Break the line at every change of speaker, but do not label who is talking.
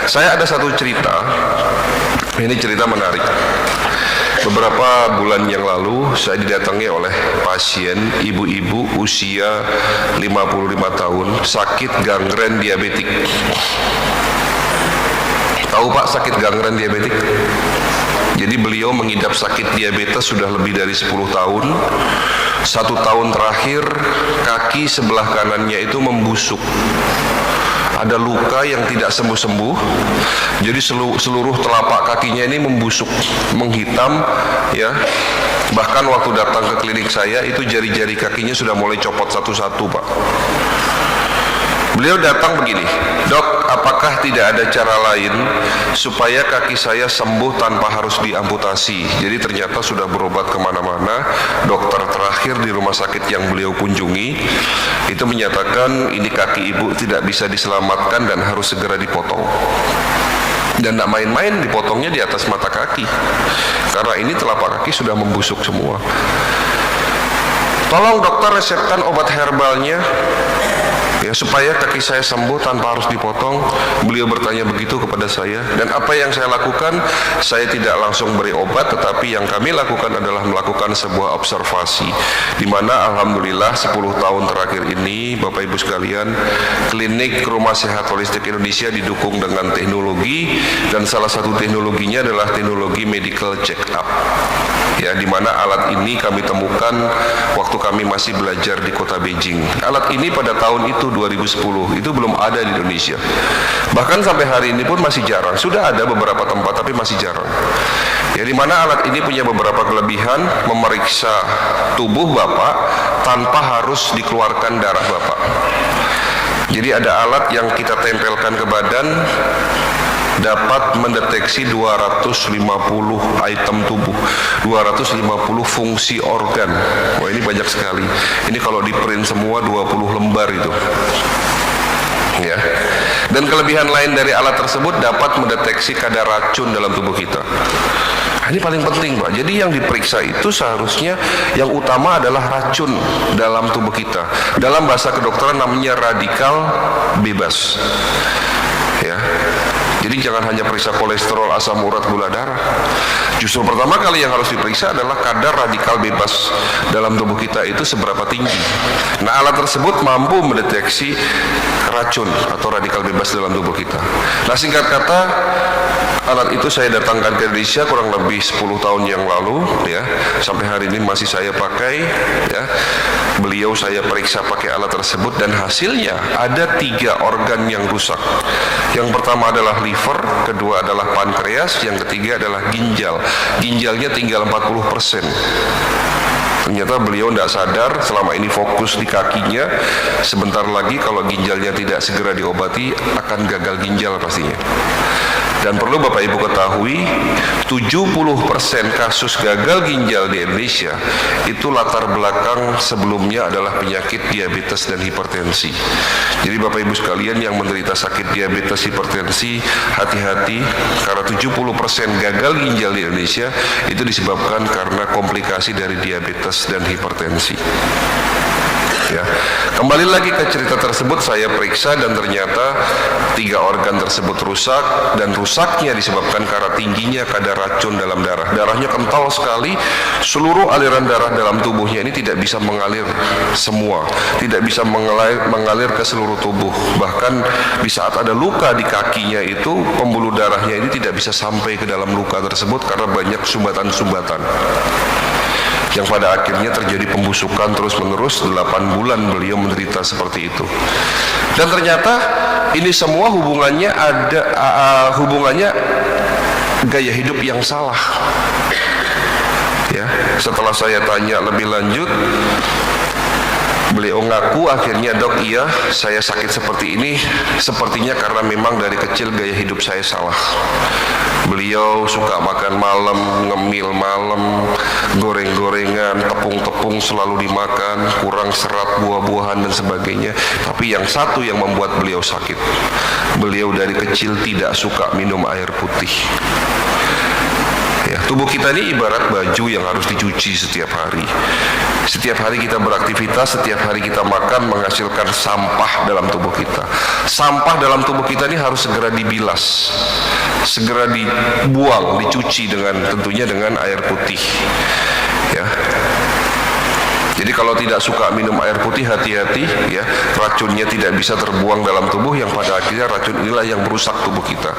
Saya ada satu cerita, ini cerita menarik. Beberapa bulan yang lalu saya didatangi oleh pasien ibu-ibu usia 55 tahun, sakit gangren diabetik. Tahu Pak sakit gangren diabetik? Jadi beliau mengidap sakit diabetes sudah lebih dari 10 tahun. 1 tahun terakhir kaki sebelah kanannya itu membusuk. Ada luka yang tidak sembuh-sembuh. Jadi seluruh telapak kakinya ini membusuk, menghitam ya. Bahkan waktu datang ke klinik saya itu jari-jari kakinya sudah mulai copot satu-satu, Pak. Beliau datang begini, "Dok, apakah tidak ada cara lain supaya kaki saya sembuh tanpa harus diamputasi?" Jadi ternyata sudah berobat kemana-mana. Dokter terakhir di rumah sakit yang beliau kunjungi itu menyatakan ini kaki ibu tidak bisa diselamatkan dan harus segera dipotong. Dan tidak main-main, dipotongnya di atas mata kaki, karena ini telapak kaki sudah membusuk semua. "Tolong dokter resepkan obat herbalnya ya supaya kaki saya sembuh tanpa harus dipotong." Beliau bertanya begitu kepada saya, dan apa yang saya lakukan, saya tidak langsung beri obat, tetapi yang kami lakukan adalah melakukan sebuah observasi, di mana alhamdulillah 10 tahun terakhir ini Bapak Ibu sekalian, klinik Rumah Sehat Holistik Indonesia didukung dengan teknologi, dan salah satu teknologinya adalah teknologi medical check up ya, di mana alat ini kami temukan waktu kami masih belajar di kota Beijing. Alat ini pada tahun itu 2010 itu belum ada di Indonesia. Bahkan sampai hari ini pun masih jarang. Sudah ada beberapa tempat tapi masih jarang. Ya, di mana alat ini punya beberapa kelebihan, memeriksa tubuh Bapak tanpa harus dikeluarkan darah Bapak. Jadi ada alat yang kita tempelkan ke badan, dapat mendeteksi 250 item tubuh, 250 fungsi organ. Wah, ini banyak sekali. Ini kalau di print semua 20 lembar itu. Ya. Dan kelebihan lain dari alat tersebut dapat mendeteksi kadar racun dalam tubuh kita. Ini paling penting, Pak. Jadi yang diperiksa itu seharusnya yang utama adalah racun dalam tubuh kita. Dalam bahasa kedokteran namanya radikal bebas. Ya. Jadi jangan hanya periksa kolesterol, asam urat, gula darah. Justru pertama kali yang harus diperiksa adalah kadar radikal bebas dalam tubuh kita itu seberapa tinggi. Nah, alat tersebut mampu mendeteksi racun atau radikal bebas dalam tubuh kita. Nah, singkat kata, alat itu saya datangkan ke Indonesia kurang lebih 10 tahun yang lalu ya. Sampai hari ini masih saya pakai ya. Beliau saya periksa pakai alat tersebut, dan hasilnya ada 3 organ yang rusak. Yang pertama adalah liver, kedua adalah pankreas, yang ketiga adalah ginjal. Ginjalnya tinggal 40%. Ternyata beliau tidak sadar, selama ini fokus di kakinya. Sebentar lagi kalau ginjalnya tidak segera diobati akan gagal ginjal pastinya. Dan perlu Bapak Ibu ketahui, 70% kasus gagal ginjal di Indonesia itu latar belakang sebelumnya adalah penyakit diabetes dan hipertensi. Jadi Bapak Ibu sekalian yang menderita sakit diabetes hipertensi, hati-hati, karena 70% gagal ginjal di Indonesia itu disebabkan karena komplikasi dari diabetes dan hipertensi. Ya. Kembali lagi ke cerita tersebut, saya periksa dan ternyata 3 organ tersebut rusak, dan rusaknya disebabkan karena tingginya kadar racun dalam darah. Darahnya kental sekali, seluruh aliran darah dalam tubuhnya ini tidak bisa mengalir semua, tidak bisa mengalir ke seluruh tubuh. Bahkan di saat ada luka di kakinya itu, pembuluh darahnya ini tidak bisa sampai ke dalam luka tersebut karena banyak sumbatan-sumbatan, yang pada akhirnya terjadi pembusukan terus-menerus. 8 bulan beliau menderita seperti itu. Dan ternyata ini semua hubungannya hubungannya gaya hidup yang salah. Ya, setelah saya tanya lebih lanjut, beliau ngaku akhirnya, "Dok, iya saya sakit seperti ini sepertinya karena memang dari kecil gaya hidup saya salah." Beliau suka makan malam, ngemil malam, goreng-gorengan, tepung-tepung selalu dimakan, kurang serat, buah-buahan dan sebagainya. Tapi yang satu yang membuat beliau sakit, beliau dari kecil tidak suka minum air putih. Ya, tubuh kita ini ibarat baju yang harus dicuci setiap hari. Setiap hari kita beraktivitas, setiap hari kita makan, menghasilkan sampah dalam tubuh kita. Sampah dalam tubuh kita ini harus segera dibilas, segera dibuang, dicuci tentunya dengan air putih. Ya. Jadi kalau tidak suka minum air putih, hati-hati ya, racunnya tidak bisa terbuang dalam tubuh, yang pada akhirnya racun inilah yang merusak tubuh kita.